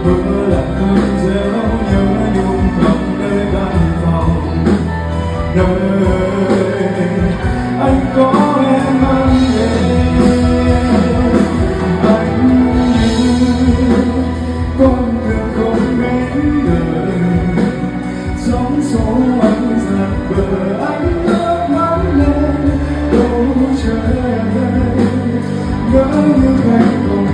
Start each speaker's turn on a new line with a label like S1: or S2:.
S1: mưa là cơn gió nhớ nhung khắp nơi căn phòng, nơi anh có em mang về. Anh như con thuyền không bến đời, sóng số anh dạt bờ, anh ngước mắt lên đâu trời ơi, ngỡ như ngày cùng